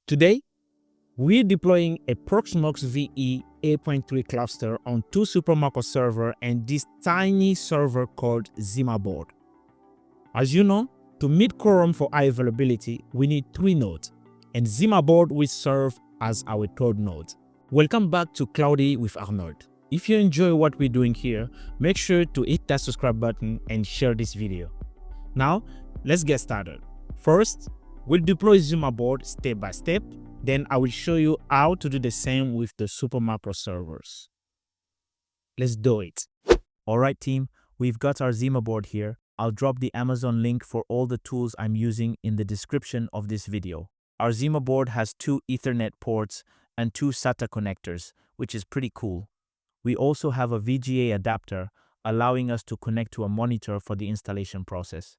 Today, we're deploying a Proxmox VE 8.3 cluster on two Supermicro servers and this tiny server called ZimaBoard. As you know, to meet quorum for high availability, we need 3 nodes, and ZimaBoard will serve as our 3rd node. Welcome back to Cloudy with Arnold. If you enjoy what we're doing here, make sure to hit that subscribe button and share this video. Now, let's get started. First, we'll deploy ZimaBoard step by step. Then I will show you how to do the same with the Supermicro servers. Let's do it. Alright team, we've got our ZimaBoard here. I'll drop the Amazon link for all the tools I'm using in the description of this video. Our ZimaBoard has 2 Ethernet ports and 2 SATA connectors, which is pretty cool. We also have a VGA adapter, allowing us to connect to a monitor for the installation process.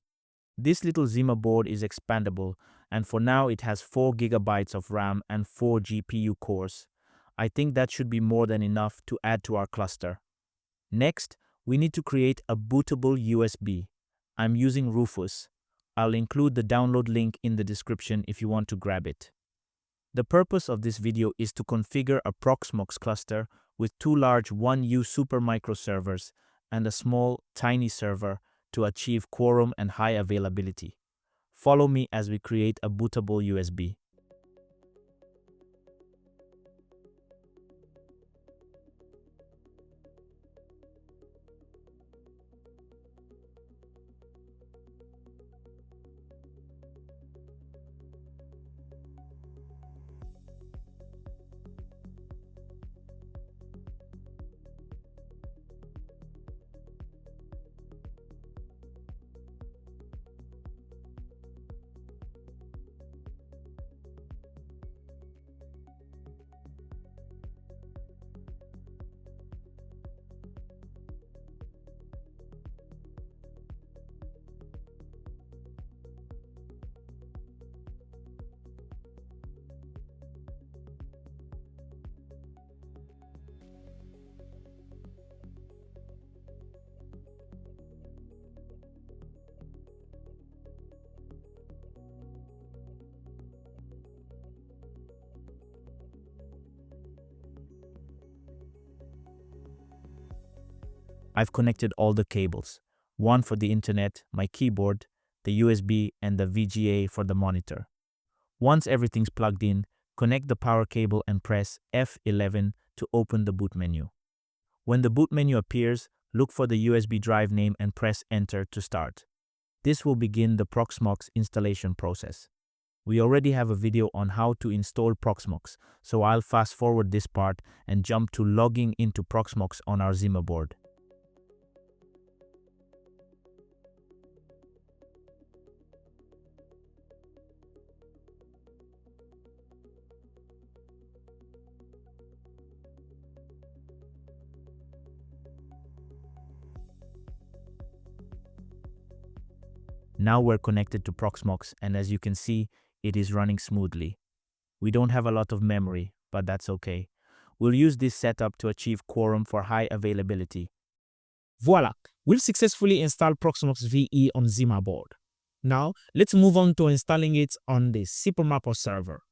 This little ZimaBoard is expandable, and for now it has 4 GB of RAM and 4 GPU cores. I think that should be more than enough to add to our cluster. Next, we need to create a bootable USB. I'm using Rufus. I'll include the download link in the description if you want to grab it. The purpose of this video is to configure a Proxmox cluster with 2 large 1U Supermicro servers and a small, tiny server to achieve quorum and high availability. Follow me as we create a bootable USB. I've connected all the cables, one for the internet, my keyboard, the USB, and the VGA for the monitor. Once everything's plugged in, connect the power cable and press F11 to open the boot menu. When the boot menu appears, look for the USB drive name and press Enter to start. This will begin the Proxmox installation process. We already have a video on how to install Proxmox, so I'll fast forward this part and jump to logging into Proxmox on our ZimaBoard. Now we're connected to Proxmox, and as you can see, it is running smoothly. We don't have a lot of memory, but that's okay. We'll use this setup to achieve quorum for high availability. Voila, we've successfully installed Proxmox VE on ZimaBoard. Now, let's move on to installing it on the Supermicro server.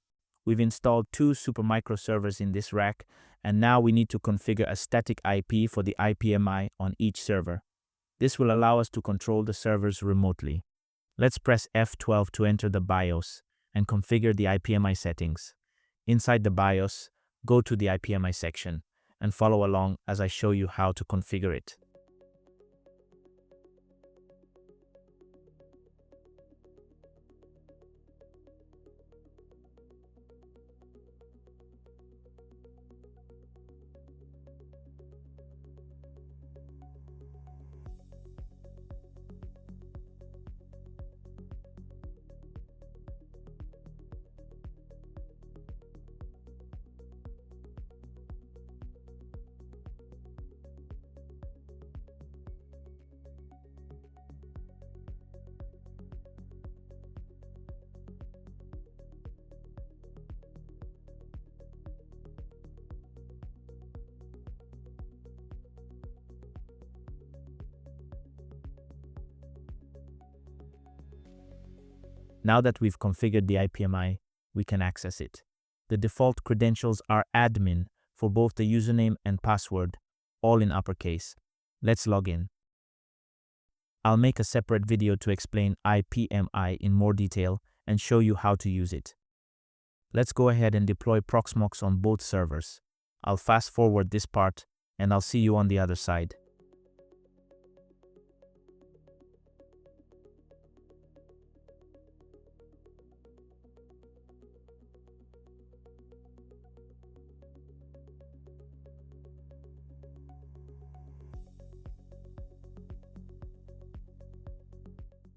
We've installed 2 Supermicro servers in this rack, and now we need to configure a static IP for the IPMI on each server. This will allow us to control the servers remotely. Let's press F12 to enter the BIOS and configure the IPMI settings. Inside the BIOS, go to the IPMI section and follow along as I show you how to configure it. Now that we've configured the IPMI, we can access it. The default credentials are admin for both the username and password, all in uppercase. Let's log in. I'll make a separate video to explain IPMI in more detail and show you how to use it. Let's go ahead and deploy Proxmox on both servers. I'll fast forward this part and I'll see you on the other side.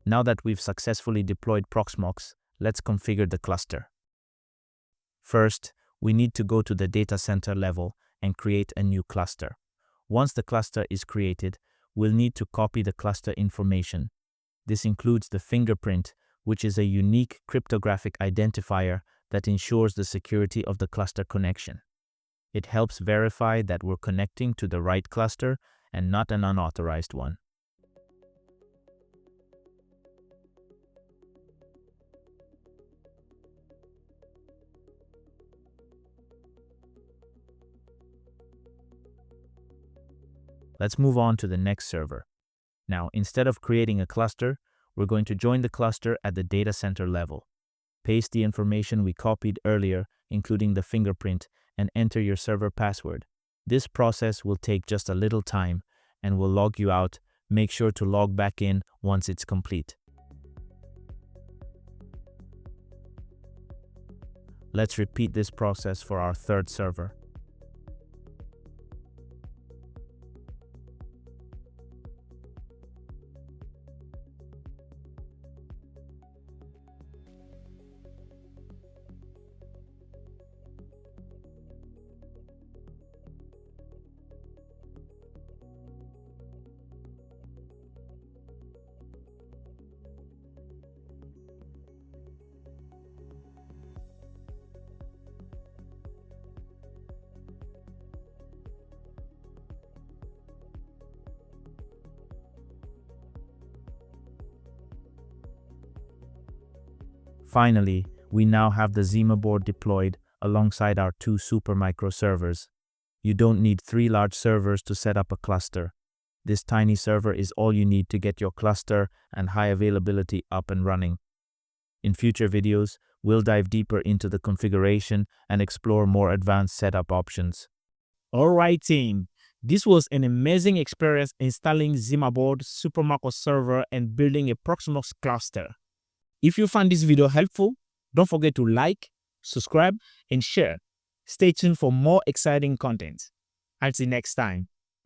Now that we've successfully deployed Proxmox, let's configure the cluster. First, we need to go to the data center level and create a new cluster. Once the cluster is created, we'll need to copy the cluster information. This includes the fingerprint, which is a unique cryptographic identifier that ensures the security of the cluster connection. It helps verify that we're connecting to the right cluster and not an unauthorized one. Let's move on to the next server. Now, instead of creating a cluster, we're going to join the cluster at the data center level. Paste the information we copied earlier, including the fingerprint, and enter your server password. This process will take just a little time and will log you out. Make sure to log back in once it's complete. Let's repeat this process for our third server. Finally, we now have the ZimaBoard deployed alongside our 2 Supermicro servers. You don't need 3 large servers to set up a cluster. This tiny server is all you need to get your cluster and high availability up and running. In future videos, we'll dive deeper into the configuration and explore more advanced setup options. Alright team, this was an amazing experience installing ZimaBoard, Supermicro server and building a Proxmox cluster. If you found this video helpful, don't forget to like, subscribe and share. Stay tuned for more exciting content. Until next time.